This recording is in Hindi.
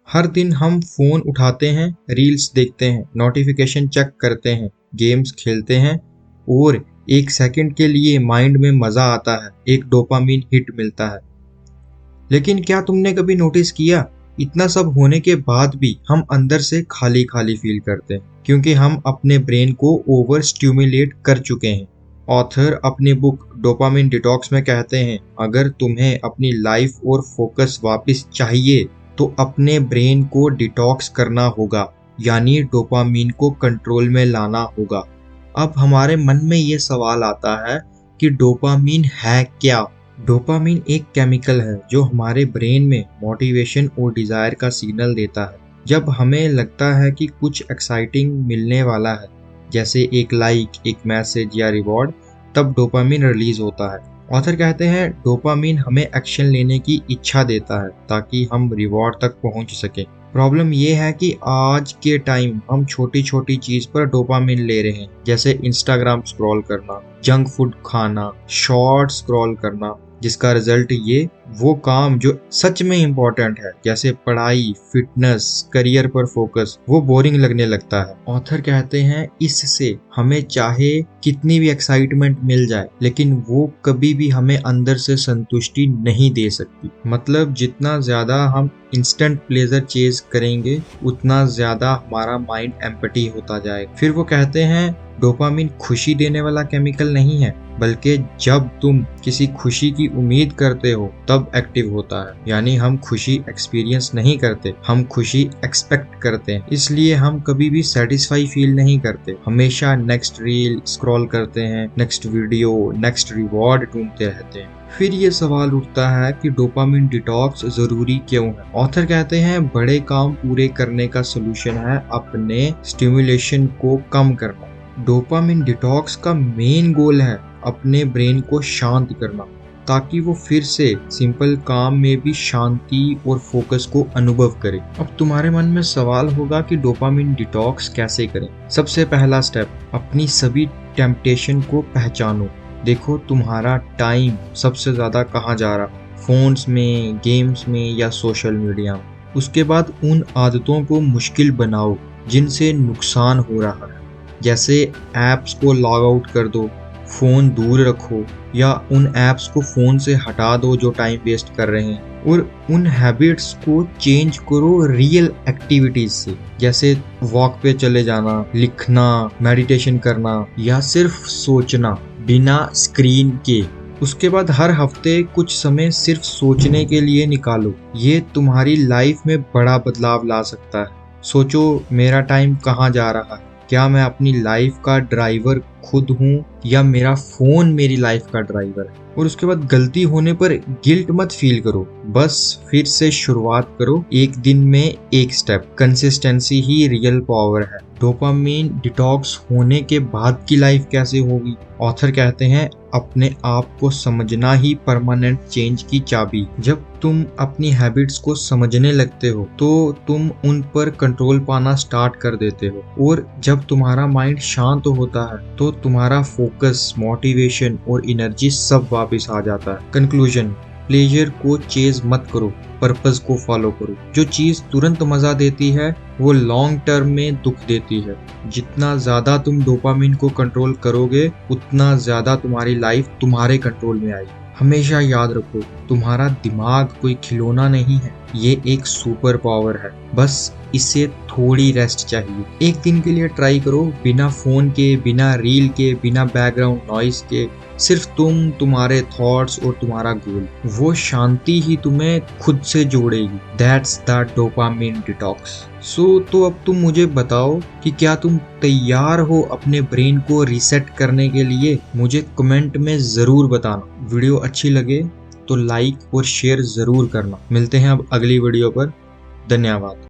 हर दिन हम फोन उठाते हैं, रील्स देखते हैं, नोटिफिकेशन चेक करते हैं, गेम्स खेलते हैं और एक सेकंड के लिए माइंड में मजा आता है, एक डोपामीन हिट मिलता है। लेकिन क्या तुमने कभी नोटिस किया, इतना सब होने के बाद भी हम अंदर से खाली खाली फील करते हैं, क्योंकि हम अपने ब्रेन को ओवर स्टिमुलेट कर चुके हैं। ऑथर अपनी बुक डोपामिन डिटॉक्स में कहते हैं, अगर तुम्हें अपनी लाइफ और फोकस वापस चाहिए तो अपने ब्रेन को डिटॉक्स करना होगा, यानी डोपामिन को कंट्रोल में लाना होगा। अब हमारे मन में ये सवाल आता है कि डोपामिन है क्या? डोपामिन एक केमिकल है जो हमारे ब्रेन में मोटिवेशन और डिजायर का सिग्नल देता है। जब हमें लगता है कि कुछ एक्साइटिंग मिलने वाला है, जैसे एक लाइक, एक मैसेज या रिवॉर्ड, तब डोपामिन रिलीज होता है। ऑथर कहते हैं डोपामिन हमें एक्शन लेने की इच्छा देता है ताकि हम रिवॉर्ड तक पहुंच सके। प्रॉब्लम ये है कि आज के टाइम हम छोटी छोटी चीज पर डोपामिन ले रहे हैं, जैसे इंस्टाग्राम स्क्रॉल करना, जंक फूड खाना, शॉर्ट स्क्रॉल करना, जिसका रिजल्ट ये वो काम जो सच में इम्पोर्टेंट है, जैसे पढ़ाई, फिटनेस, करियर पर फोकस, वो बोरिंग लगने लगता है। ऑथर कहते हैं इससे हमें चाहे कितनी भी एक्साइटमेंट मिल जाए, लेकिन वो कभी भी हमें अंदर से संतुष्टि नहीं दे सकती। मतलब जितना ज्यादा हम इंस्टेंट प्लेजर चेज करेंगे, उतना ज्यादा हमारा माइंड एम्प्टी होता जाएगा। फिर वो कहते हैं डोपामिन खुशी देने वाला केमिकल नहीं है, बल्कि जब तुम किसी खुशी की उम्मीद करते हो तब एक्टिव होता है। यानी हम खुशी एक्सपीरियंस नहीं करते, हम खुशी एक्सपेक्ट करते हैं। इसलिए हम कभी भी सेटिस्फाई फील नहीं करते, हमेशा नेक्स्ट रील स्क्रॉल करते हैं, नेक्स्ट वीडियो, नेक्स्ट रिवॉर्ड ढूंढते रहते हैं। फिर ये सवाल उठता है कि डोपामिन डिटॉक्स जरूरी क्यों है? ऑथर कहते हैं बड़े काम पूरे करने का सोल्यूशन है अपने स्टिमुलेशन को कम करना। डोपामिन डिटॉक्स का मेन गोल है अपने ब्रेन को शांत करना, ताकि वो फिर से सिंपल काम में भी शांति और फोकस को अनुभव करे। अब तुम्हारे मन में सवाल होगा कि डोपामिन डिटॉक्स कैसे करें? सबसे पहला स्टेप, अपनी सभी टेम्पटेशन को पहचानो। देखो तुम्हारा टाइम सबसे ज्यादा कहाँ जा रहा, फोन्स में, गेम्स में या सोशल मीडिया में। उसके बाद उन आदतों को मुश्किल बनाओ जिनसे नुकसान हो रहा है, जैसे ऐप्स को लॉग आउट कर दो, फोन दूर रखो या उन ऐप्स को फोन से हटा दो जो टाइम वेस्ट कर रहे हैं। और उन हैबिट्स को चेंज करो रियल एक्टिविटीज से, जैसे वॉक पे चले जाना, लिखना, मेडिटेशन करना या सिर्फ सोचना बिना स्क्रीन के। उसके बाद हर हफ्ते कुछ समय सिर्फ सोचने के लिए निकालो। ये तुम्हारी लाइफ में बड़ा बदलाव ला सकता है। सोचो मेरा टाइम कहाँ जा रहा है, क्या मैं अपनी लाइफ का ड्राइवर खुद हूँ या मेरा फोन मेरी लाइफ का ड्राइवर है? और उसके बाद गलती होने पर गिल्ट मत फील करो, बस फिर से शुरुआत करो, एक दिन में एक स्टेप। कंसिस्टेंसी ही रियल पावर है। डोपामिन डिटॉक्स होने के बाद की लाइफ कैसे होगी? ऑथर कहते हैं अपने आप को समझना ही परमानेंट चेंज की चाबी। जब तुम अपनी हैबिट्स को समझने लगते हो तो तुम उन पर कंट्रोल पाना स्टार्ट कर देते हो, और जब तुम्हारा माइंड शांत होता है तो तुम्हारा फोकस, मोटिवेशन और एनर्जी सब वापस आ जाता है। कंक्लूजन, प्लेजर को चेज मत करो, पर्पस को फॉलो करो। जो चीज तुरंत मजा देती है वो लॉन्ग टर्म में दुख देती है। जितना ज्यादा तुम डोपामिन को कंट्रोल करोगे, उतना ज्यादा तुम्हारी लाइफ तुम्हारे कंट्रोल में आएगी। हमेशा याद रखो, तुम्हारा दिमाग कोई खिलौना नहीं है, ये एक सुपर पावर है। बस इसे थोड़ी रेस्ट चाहिए। एक दिन के लिए ट्राई करो, बिना फोन के, बिना रील के, बिना बैकग्राउंड नॉइस के, सिर्फ तुम, तुम्हारे थॉट्स और तुम्हारा गोल। वो शांति ही तुम्हें खुद से जोड़ेगी। That's the dopamine detox. तो अब तुम मुझे बताओ कि क्या तुम तैयार हो अपने ब्रेन को रीसेट करने के लिए? मुझे कमेंट में जरूर बताना। वीडियो अच्छी लगे तो लाइक और शेयर जरूर करना। मिलते हैं अब अगली वीडियो पर। धन्यवाद।